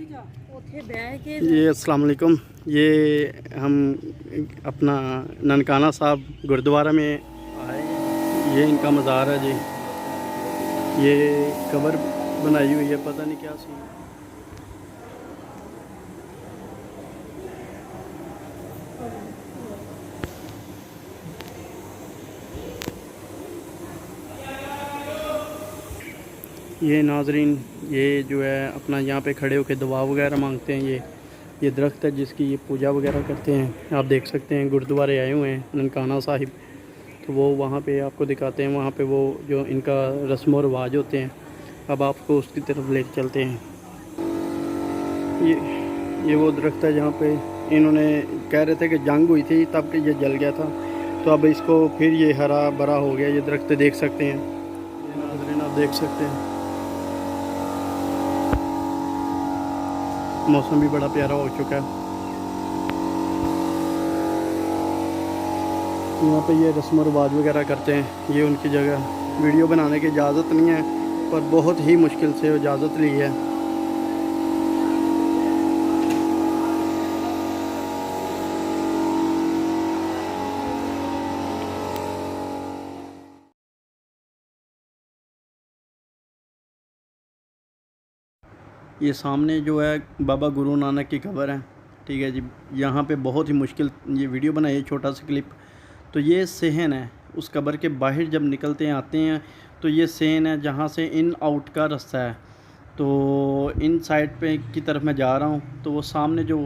ये अस्सलाम वालेकुम। ये हम अपना ननकाना साहब गुरुद्वारा में आए। ये इनका मज़ार है जी। ये कब्र बनाई हुई है, पता नहीं क्या सीन है। ये नाजरीन, ये जो है अपना यहाँ पे खड़े होकर दुआ वगैरह मांगते हैं। ये दरख्त है जिसकी ये पूजा वगैरह करते हैं। आप देख सकते हैं गुरुद्वारे आए हुए हैं ननकाना साहिब, तो वो वहाँ पे आपको दिखाते हैं। वहाँ पे वो जो इनका रस्म व रिवाज होते हैं, अब आपको उसकी तरफ ले चलते हैं। ये वो दरख्त है जहाँ पे इन्होंने कह रहे थे कि जंग हुई थी तब कि ये जल गया था, तो अब इसको फिर ये हरा भरा हो गया। ये दरख्त देख सकते हैं, ये नाज़रीन आप देख सकते हैं। मौसम भी बड़ा प्यारा हो चुका है। यहाँ पे ये रस्म रिवाज वगैरह करते हैं। ये उनकी जगह। वीडियो बनाने की इजाज़त नहीं है, पर बहुत ही मुश्किल से इजाज़त ली है। ये सामने जो है बाबा गुरु नानक की कब्र है, ठीक है जी। यहाँ पे बहुत ही मुश्किल ये वीडियो बनाई है, छोटा सा क्लिप। तो ये सहन है, उस कब्र के बाहर जब निकलते हैं आते हैं तो ये सहन है जहाँ से इन आउट का रास्ता है। तो इन साइड पे की तरफ मैं जा रहा हूँ, तो वो सामने जो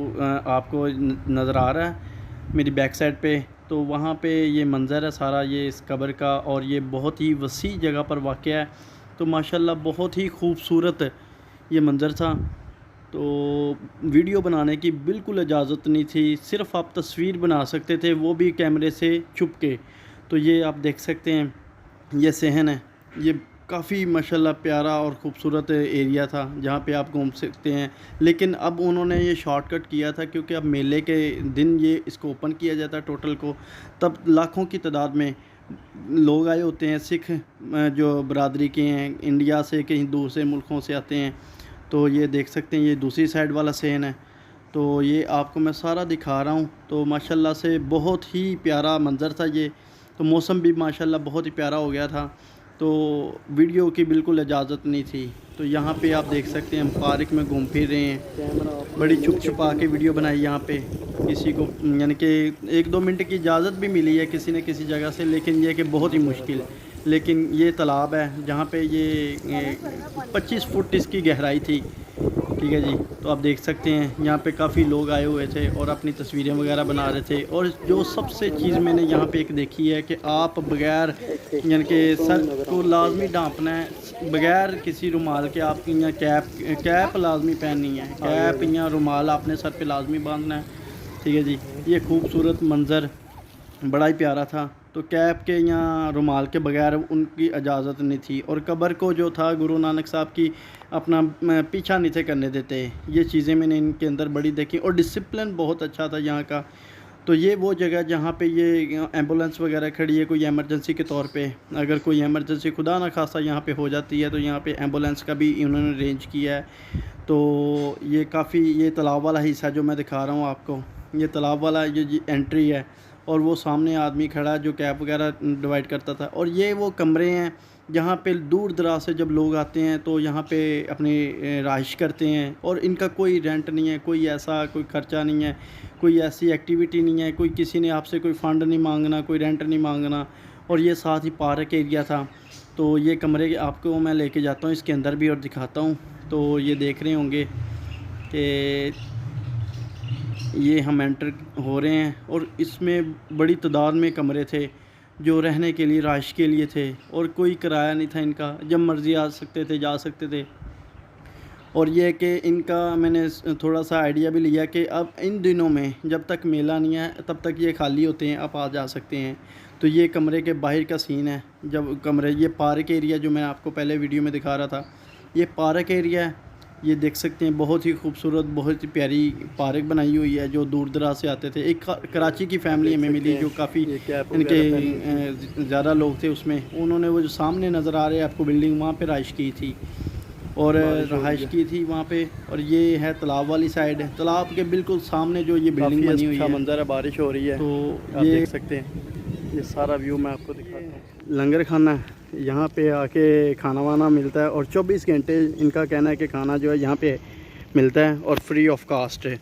आपको नज़र आ रहा है मेरी बैक साइड पे, तो वहाँ पे ये मंज़र है सारा ये इस कब्र का। और ये बहुत ही वसी जगह पर वाक़या है, तो माशाल्लाह बहुत ही खूबसूरत ये मंज़र था। तो वीडियो बनाने की बिल्कुल इजाज़त नहीं थी, सिर्फ़ आप तस्वीर बना सकते थे, वो भी कैमरे से छुप के। तो ये आप देख सकते हैं, ये सहन है। ये काफ़ी माशाल्लाह प्यारा और ख़ूबसूरत एरिया था जहाँ पे आप घूम सकते हैं। लेकिन अब उन्होंने ये शॉर्टकट किया था, क्योंकि अब मेले के दिन ये इसको ओपन किया जाता है टोटल को, तब लाखों की तादाद में लोग आए होते हैं। सिख जो बरादरी के हैं, इंडिया से कहीं दूसरे मुल्कों से आते हैं। तो ये देख सकते हैं, ये दूसरी साइड वाला सहन है। तो ये आपको मैं सारा दिखा रहा हूँ। तो माशाल्लाह से बहुत ही प्यारा मंज़र था ये। तो मौसम भी माशाल्लाह बहुत ही प्यारा हो गया था, तो वीडियो की बिल्कुल इजाज़त नहीं थी। तो यहाँ पे आप देख सकते हैं हम पार्क में घूम फिर रहे हैं। बड़ी छुप छुपा के वीडियो बनाई यहाँ पे, किसी को यानी कि 1-2 मिनट की इजाज़त भी मिली है किसी न किसी जगह से, लेकिन ये कि बहुत ही मुश्किल। लेकिन ये तालाब है जहाँ पे ये 25 फुट इसकी गहराई थी, ठीक है जी। तो आप देख सकते हैं यहाँ पे काफ़ी लोग आए हुए थे और अपनी तस्वीरें वगैरह बना रहे थे। और जो सबसे चीज़ मैंने यहाँ पे एक देखी है कि आप बग़ैर यानी कि सर को लाजमी ढांपना है, बग़ैर किसी रुमाल के। आप यहाँ कैप लाजमी पहननी है, कैप या रुमाल आपने सर पे लाजमी बांधना है, ठीक है जी। ये खूबसूरत मंज़र बड़ा ही प्यारा था। तो कैप के या रुमाल के बगैर उनकी इजाज़त नहीं थी। और कब्र को जो था गुरु नानक साहब की अपना पीछा नहीं थे करने देते। ये चीज़ें मैंने इनके अंदर बड़ी देखी, और डिसिप्लिन बहुत अच्छा था यहाँ का। तो ये वो जगह जहाँ पे ये एम्बुलेंस वगैरह खड़ी है, कोई एमरजेंसी के तौर पे, अगर कोई एमरजेंसी खुदा ना खासा यहाँ पे हो जाती है, तो यहाँ पे एम्बुलेंस का भी इन्होंने अरेंज किया है। तो ये काफ़ी, ये तालाब वाला हिस्सा जो मैं दिखा रहा हूँ आपको, ये तालाब वाला ये एंट्री है। और वो सामने आदमी खड़ा जो कैप वगैरह डिवाइड करता था। और ये वो कमरे हैं जहाँ पे दूर दराज से जब लोग आते हैं तो यहाँ पे अपनी रहाइश करते हैं। और इनका कोई रेंट नहीं है, कोई ऐसा कोई ख़र्चा नहीं है, कोई ऐसी एक्टिविटी नहीं है, कोई किसी ने आपसे कोई फ़ंड नहीं मांगना, कोई रेंट नहीं मांगना। और ये साथ ही पार्क एरिया था। तो ये कमरे आपको मैं लेके जाता हूँ इसके अंदर भी और दिखाता हूँ। तो ये देख रहे होंगे कि ये हम एंटर हो रहे हैं, और इसमें बड़ी तादाद में कमरे थे जो रहने के लिए, रहाइश के लिए थे। और कोई किराया नहीं था इनका, जब मर्ज़ी आ सकते थे, जा सकते थे। और ये कि इनका मैंने थोड़ा सा आइडिया भी लिया कि अब इन दिनों में जब तक मेला नहीं है तब तक ये खाली होते हैं, आप आ जा सकते हैं। तो ये कमरे के बाहर का सीन है। जब कमरे, ये पार्क एरिया जो मैं आपको पहले वीडियो में दिखा रहा था, ये पार्क एरिया है। ये देख सकते हैं, बहुत ही खूबसूरत, बहुत ही प्यारी पार्क बनाई हुई है। जो दूर दराज से आते थे, एक कराची की फैमिली हमें मिली जो काफ़ी इनके ज़्यादा लोग थे उसमें। उन्होंने वो जो सामने नज़र आ रहे हैं आपको बिल्डिंग, वहाँ पे रहाइश की थी। और रहाइश की थी वहाँ पे। और ये है तालाब वाली साइड, तालाब के बिल्कुल सामने जो ये बिल्डिंग बनी हुई है, मंजर है, बारिश हो रही है तो आप देख सकते हैं। ये सारा व्यू मैं आपको दिखाता हूँ। लंगर खाना है, यहाँ पे आके खाना वाना मिलता है और 24 घंटे इनका कहना है कि खाना जो है यहाँ पे मिलता है और फ्री ऑफ कास्ट है,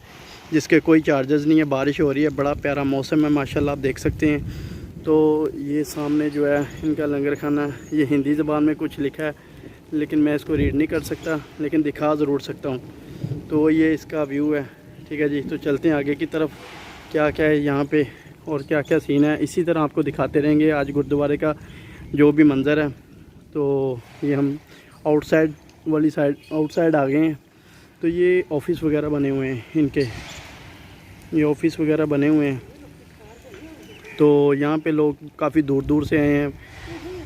जिसके कोई चार्जेस नहीं है। बारिश हो रही है, बड़ा प्यारा मौसम है माशाल्लाह, आप देख सकते हैं। तो ये सामने जो है इनका लंगर खाना, ये हिंदी ज़बान में कुछ लिखा है लेकिन मैं इसको रीड नहीं कर सकता, लेकिन दिखा ज़रूर सकता हूँ। तो ये इसका व्यू है, ठीक है जी। तो चलते हैं आगे की तरफ, क्या क्या है यहाँ पे और क्या क्या सीन है, इसी तरह आपको दिखाते रहेंगे आज गुरुद्वारे का जो भी मंज़र है। तो ये हम आउटसाइड वाली साइड, आउटसाइड आ गए हैं। तो ये ऑफिस वगैरह बने हुए हैं इनके, ये ऑफिस वगैरह बने हुए हैं। तो यहाँ पे लोग काफ़ी दूर दूर से आए हैं,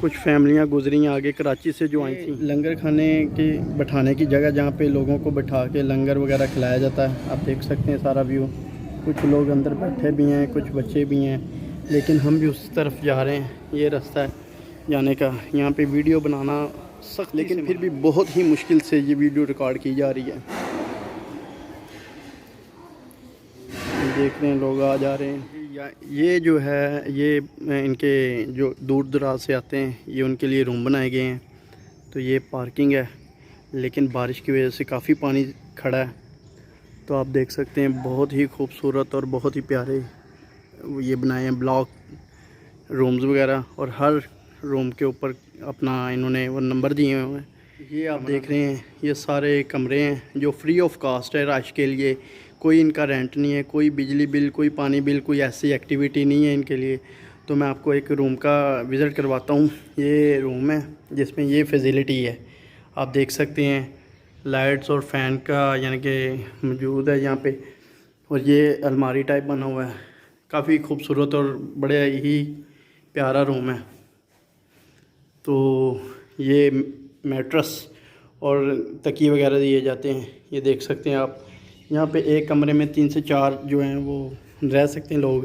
कुछ फैमिलियाँ गुजरी हैं आगे कराची से जो आई थी। लंगर खाने की बैठाने की जगह जहाँ पे लोगों को बैठा के लंगर वगैरह खिलाया जाता है, आप देख सकते हैं सारा व्यू। कुछ लोग अंदर बैठे भी हैं, कुछ बच्चे भी हैं, लेकिन हम भी उस तरफ जा रहे हैं। ये रास्ता है जाने का। यहाँ पे वीडियो बनाना सख्त, लेकिन फिर भी बहुत ही मुश्किल से ये वीडियो रिकॉर्ड की जा रही है। देख रहे हैं लोग आ जा रहे हैं। ये जो है ये इनके जो दूर दराज से आते हैं, ये उनके लिए रूम बनाए गए हैं। तो ये पार्किंग है, लेकिन बारिश की वजह से काफ़ी पानी खड़ा है। तो आप देख सकते हैं बहुत ही खूबसूरत और बहुत ही प्यारे ये बनाए हैं ब्लॉक रूम्स वगैरह, और हर रूम के ऊपर अपना इन्होंने वो नंबर दिए हुए हैं। ये आप देख रहे हैं ये सारे कमरे हैं जो फ्री ऑफ कास्ट है राश के लिए। कोई इनका रेंट नहीं है, कोई बिजली बिल, कोई पानी बिल, कोई ऐसी एक्टिविटी नहीं है इनके लिए। तो मैं आपको एक रूम का विज़िट करवाता हूँ। ये रूम है जिसमें ये फैसिलिटी है, आप देख सकते हैं। लाइट्स और फ़ैन का यानी कि मौजूद है यहाँ पे। और ये अलमारी टाइप बना हुआ है, काफ़ी खूबसूरत और बड़ा ही प्यारा रूम है। तो ये मैट्रेस और तकिए वगैरह दिए जाते हैं, ये देख सकते हैं आप। यहाँ पे एक कमरे में 3 से 4 जो हैं वो रह सकते हैं लोग।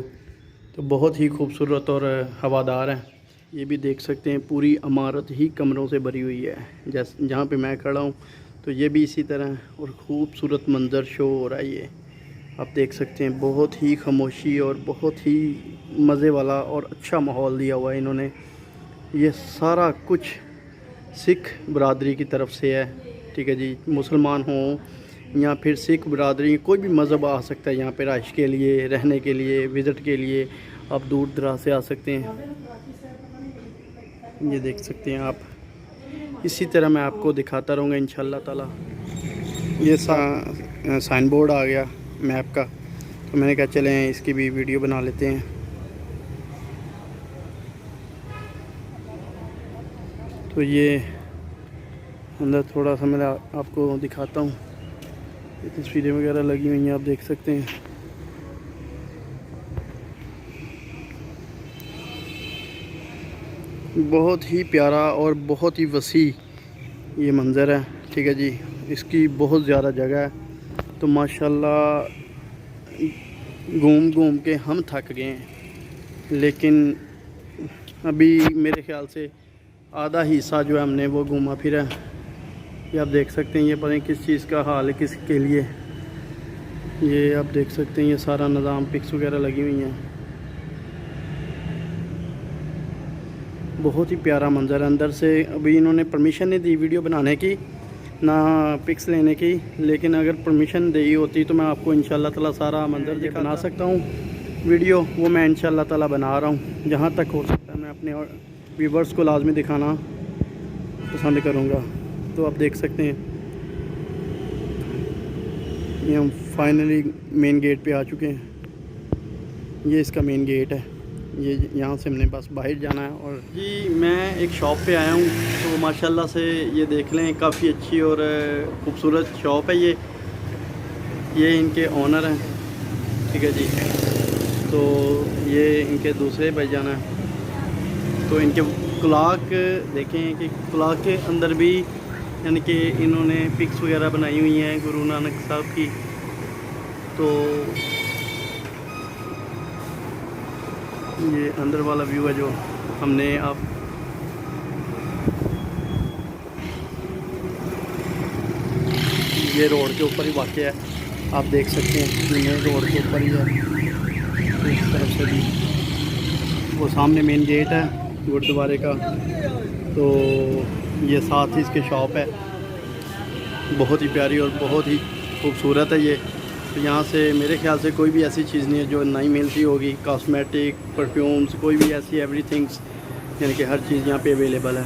तो बहुत ही खूबसूरत और हवादार है। ये भी देख सकते हैं पूरी इमारत ही कमरों से भरी हुई है, जैसे जहाँ पे मैं खड़ा हूँ। तो ये भी इसी तरह और खूबसूरत मंजर शो हो रहा है। ये आप देख सकते हैं बहुत ही खामोशी और बहुत ही मज़े वाला और अच्छा माहौल दिया हुआ है इन्होंने। ये सारा कुछ सिख बरादरी की तरफ से है, ठीक है जी। मुसलमान हों या फिर सिख बरादरी, कोई भी मज़हब आ सकता है यहाँ पे रहाइश के लिए, रहने के लिए, विज़िट के लिए आप दूर दराज से आ सकते हैं। ये देख सकते हैं आप। इसी तरह मैं आपको दिखाता रहूँगा इंशाल्लाह ताला। ये साइन बोर्ड आ गया मैप का, तो मैंने कहा चलें इसकी भी वीडियो बना लेते हैं। तो ये अंदर थोड़ा सा मैं आपको दिखाता हूँ, तस्वीरें वगैरह लगी हुई हैं, आप देख सकते हैं। बहुत ही प्यारा और बहुत ही वसी ये मंज़र है, ठीक है जी। इसकी बहुत ज़्यादा जगह है, तो माशाल्लाह घूम घूम के हम थक गए हैं, लेकिन अभी मेरे ख़्याल से आधा हिस्सा जो है हमने वो घूमा फिरा। ये आप देख सकते हैं, ये पता नहीं किस चीज़ का हाल है, किसके लिए। ये आप देख सकते हैं ये सारा निज़ाम, पिक्स वगैरह लगी हुई हैं। बहुत ही प्यारा मंज़र है अंदर से। अभी इन्होंने परमिशन नहीं दी वीडियो बनाने की, ना पिक्स लेने की, लेकिन अगर परमिशन दी होती तो मैं आपको इंशाल्लाह ताला सारा मंज़र बना सकता हूँ वीडियो। वो मैं इंशाल्लाह ताला बना रहा हूँ, जहाँ तक हो सकता है मैं अपने व्यूवर्स को लाजमी दिखाना पसंद करूँगा। तो आप देख सकते हैं ये हम फाइनली मेन गेट पे आ चुके हैं। ये इसका मेन गेट है, ये यहाँ से हमने बस बाहर जाना है। और जी मैं एक शॉप पे आया हूँ, तो माशाल्लाह से ये देख लें काफ़ी अच्छी और ख़ूबसूरत शॉप है ये इनके ओनर हैं, ठीक है जी। तो ये इनके दूसरे भाईजान हैं। तो इनके क्लॉक देखें कि क्लॉक के अंदर भी यानी कि इन्होंने पिक्स वगैरह बनाई हुई हैं गुरु नानक साहब की। तो ये अंदर वाला व्यू है जो हमने आप ये रोड के ऊपर ही वाक़ है, आप देख सकते हैं ये मेन रोड के ऊपर ही है। इस तरफ से भी वो सामने मेन गेट है गुरुद्वारे का, तो ये साथ ही इसके शॉप है, बहुत ही प्यारी और बहुत ही खूबसूरत है ये। तो यहाँ से मेरे ख्याल से कोई भी ऐसी चीज़ नहीं है जो नहीं मिलती होगी, कॉस्मेटिक, परफ्यूम्स, कोई भी ऐसी एवरीथिंग्स, यानी कि हर चीज़ यहाँ पे अवेलेबल है।